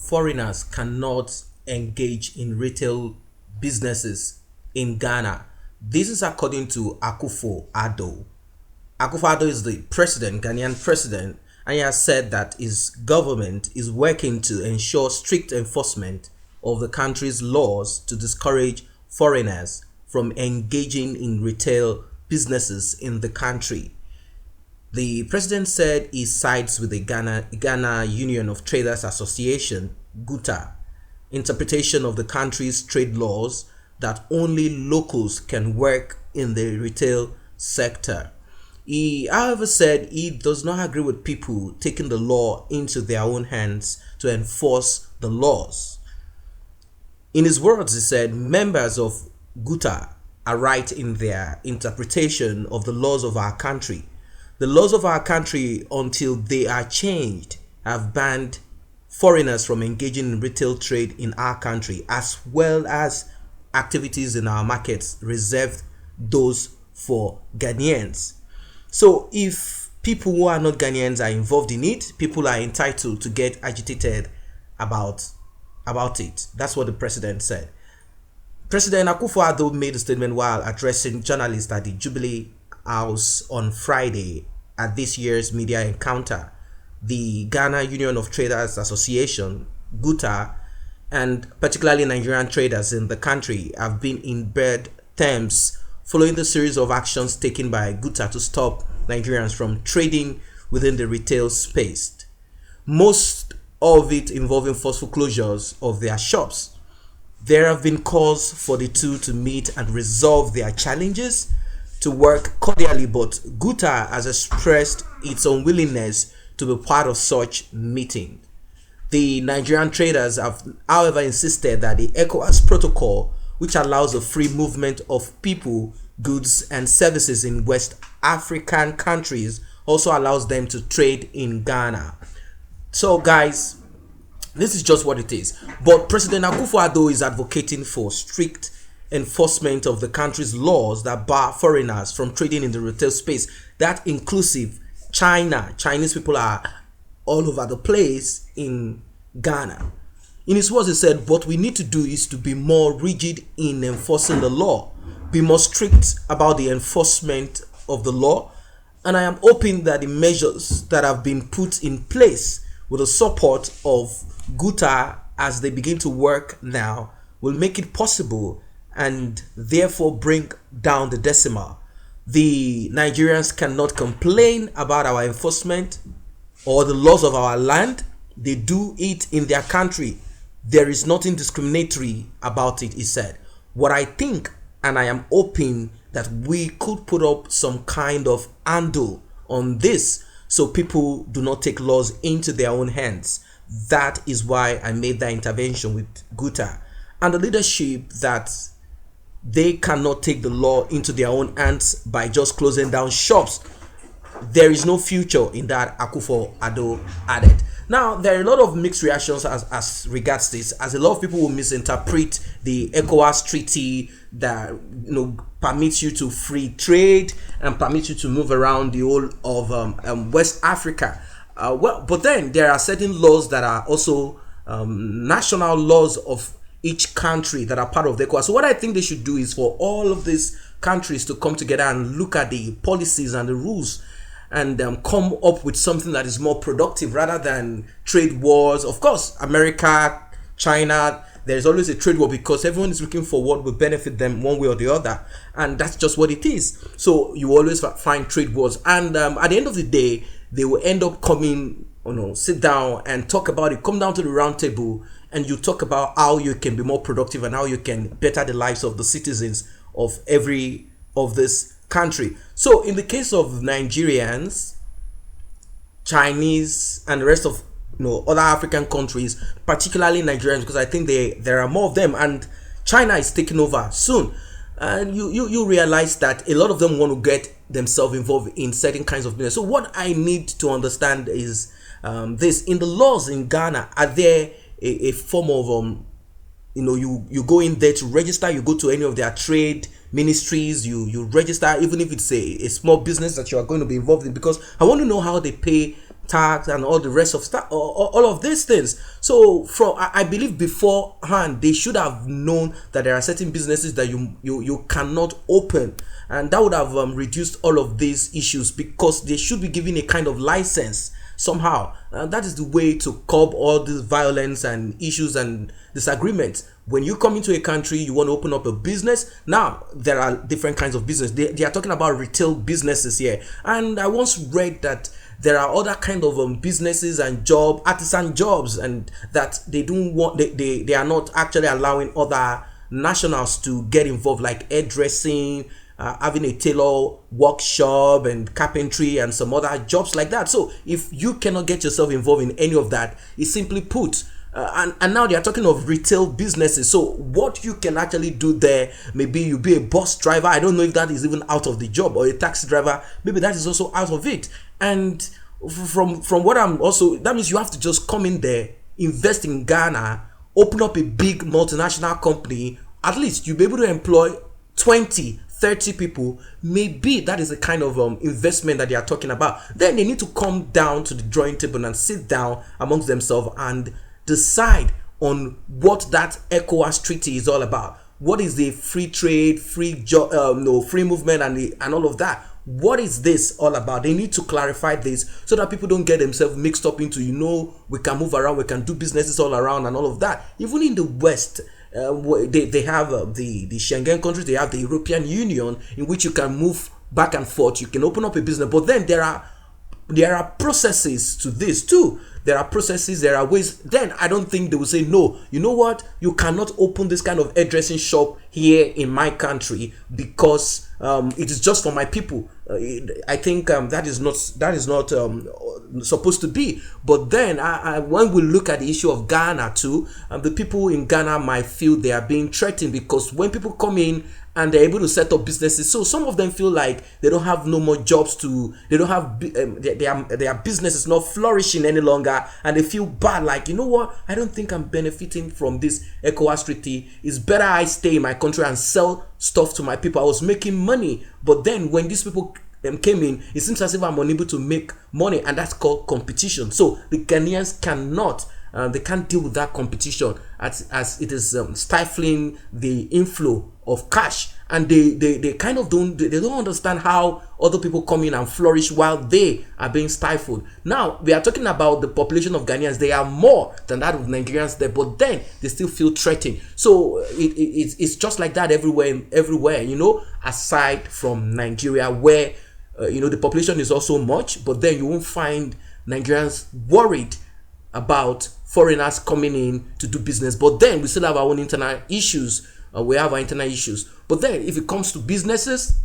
foreigners cannot engage in retail businesses in Ghana. This is according to Akufo-Addo. Akufo-Addo is the president, Ghanaian president, and he has said that his government is working to ensure strict enforcement of the country's laws to discourage foreigners from engaging in retail businesses in the country. The president said he sides with the Ghana Union of Traders Association, GUTA, interpretation of the country's trade laws that only locals can work in the retail sector. He, however, said he does not agree with people taking the law into their own hands to enforce the laws. In his words, he said, members of GUTA are right in their interpretation of the laws of our country. The laws of our country, until they are changed, have banned foreigners from engaging in retail trade in our country, as well as activities in our markets reserved those for Ghanaians. So if people who are not Ghanaians are involved in it, people are entitled to get agitated about it. That's what the president said. President Akufo-Addo made a statement while addressing journalists at the Jubilee House on Friday at this year's media encounter. The Ghana Union of Traders Association, GUTA, and particularly Nigerian traders in the country have been in bad terms following the series of actions taken by GUTA to stop Nigerians from trading within the retail space. Most of it involving forceful closures of their shops. There have been calls for the two to meet and resolve their challenges to work cordially, but GUTA has expressed its unwillingness to be part of such meeting. The Nigerian traders have, however, insisted that the ECOWAS protocol, which allows the free movement of people, goods, and services in West African countries, also allows them to trade in Ghana. So, guys, this is just what it is. But President Akufo-Addo is advocating for strict enforcement of the country's laws that bar foreigners from trading in the retail space. That inclusive China. Chinese people are all over the place in Ghana. In his words, he said, what we need to do is to be more rigid in enforcing the law, be more strict about the enforcement of the law, and I am hoping that the measures that have been put in place with the support of GUTA as they begin to work now will make it possible and therefore bring down the decimal. The Nigerians cannot complain about our enforcement or the laws of our land. They do it in their country. There is nothing discriminatory about it, he said. What I think, and I am hoping that we could put up some kind of handle on this so people do not take laws into their own hands. That is why I made that intervention with GUTA and the leadership, that they cannot take the law into their own hands by just closing down shops. There is no future in that, Akufo-Addo added. Now, there are a lot of mixed reactions as regards this, as a lot of people will misinterpret the ECOWAS treaty that permits you to free trade and permits you to move around the whole of West Africa. But then there are certain laws that are also national laws of each country that are part of the ECOWAS. So what I think they should do is for all of these countries to come together and look at the policies and the rules and come up with something that is more productive rather than trade wars. Of course, America, China, there's always a trade war because everyone is looking for what will benefit them one way or the other, and that's just what it is. So you always find trade wars, and at the end of the day, they will end up coming, sit down and talk about it, come down to the round table, and you talk about how you can be more productive and how you can better the lives of the citizens of every of this country. So in the case of Nigerians, Chinese, and the rest of other African countries, particularly Nigerians, because I think there are more of them, and China is taking over soon, and you realize that a lot of them want to get themselves involved in certain kinds of business. So what I need to understand is this: in the laws in Ghana, are there a form of you go in there to register, you go to any of their trade ministries, you register, even if it's a small business that you are going to be involved in, because I want to know how they pay tax and all the rest of stuff, all of these things. So from I believe beforehand they should have known that there are certain businesses that you cannot open, and that would have reduced all of these issues, because they should be given a kind of license somehow. That is the way to curb all this violence and issues and disagreements. When you come into a country, you want to open up a business. Now there are different kinds of business. They are talking about retail businesses here, and I once read that there are other kind of businesses and artisan jobs, and that they don't want, they are not actually allowing other nationals to get involved, like hairdressing, having a tailor workshop and carpentry and some other jobs like that. So if you cannot get yourself involved in any of that, it's simply put, and now they are talking of retail businesses. So what you can actually do there, maybe you be a bus driver. I don't know if that is even out of the job, or a taxi driver, maybe that is also out of it. And from what I'm also, that means you have to just come in there, invest in Ghana, open up a big multinational company. At least you'll be able to employ 20-30 people. Maybe that is the kind of investment that they are talking about. Then they need to come down to the drawing table and sit down amongst themselves and decide on what that ECOWAS treaty is all about. What is the free trade, free movement, and all of that? What is this all about? They need to clarify this so that people don't get themselves mixed up into, we can move around, we can do businesses all around and all of that. Even in the West, they have the Schengen countries, they have the European Union, in which you can move back and forth, you can open up a business. But then there are processes to this too. There are processes, there are ways. Then I don't think they will say, no, you know what, you cannot open this kind of hairdressing shop here in my country because it is just for my people. I think that is not supposed to be. But then when we look at the issue of Ghana too, the people in Ghana might feel they are being threatened, because when people come in and they're able to set up businesses, so some of them feel like they don't have no more jobs they don't have, their business is not flourishing any longer, and they feel bad, like, you know what, I don't think I'm benefiting from this ECOWAS treaty. It's better I stay in my country and sell stuff to my people. I was making money, but then when these people came in, it seems as if I'm unable to make money, and that's called competition. So the Ghanaians cannot, they can't deal with that competition as it is stifling the inflow of cash, and they kind of don't understand how other people come in and flourish while they are being stifled. Now we are talking about the population of Ghanaians. They are more than that of Nigerians there, but then they still feel threatened. So it's just like that everywhere, aside from Nigeria, where the population is also much, but then you won't find Nigerians worried about foreigners coming in to do business. But then we still have our own internal issues. We have our internal issues. But then if it comes to businesses,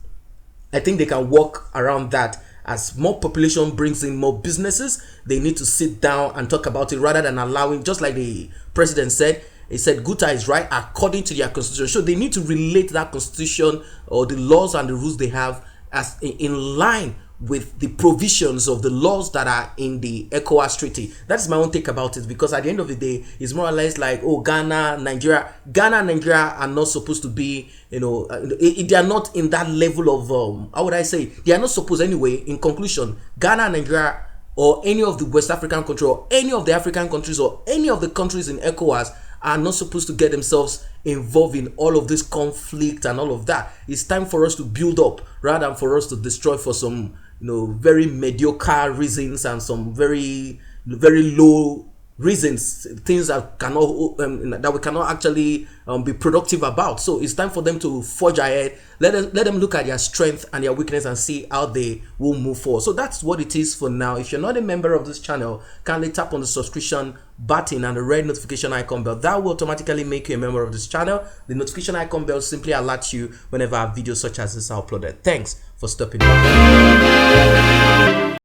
I think they can work around that. As more population brings in more businesses, they need to sit down and talk about it, rather than allowing, just like the president said, he said Guta is right according to their constitution. So they need to relate that constitution or the laws and the rules they have as in line with the provisions of the laws that are in the ECOWAS treaty. That's my own take about it, because at the end of the day, it's more or less like, Ghana and Nigeria are not supposed to be, they are not in that level of, how would I say, they are not supposed anyway. In conclusion, Ghana and Nigeria, or any of the West African countries, or any of the African countries, or any of the countries in ECOWAS are not supposed to get themselves involved in all of this conflict and all of that. It's time for us to build up rather than for us to destroy for some very mediocre reasons and some very, very low reasons, things that that we cannot actually be productive about. So it's time for them to forge ahead. Let them look at their strength and their weakness and see how they will move forward. So that's what it is for now. If you're not a member of this channel, kindly tap on the subscription button and the red notification icon bell. That will automatically make you a member of this channel. The notification icon bell simply alerts you whenever videos such as this are uploaded. Thanks for stopping by.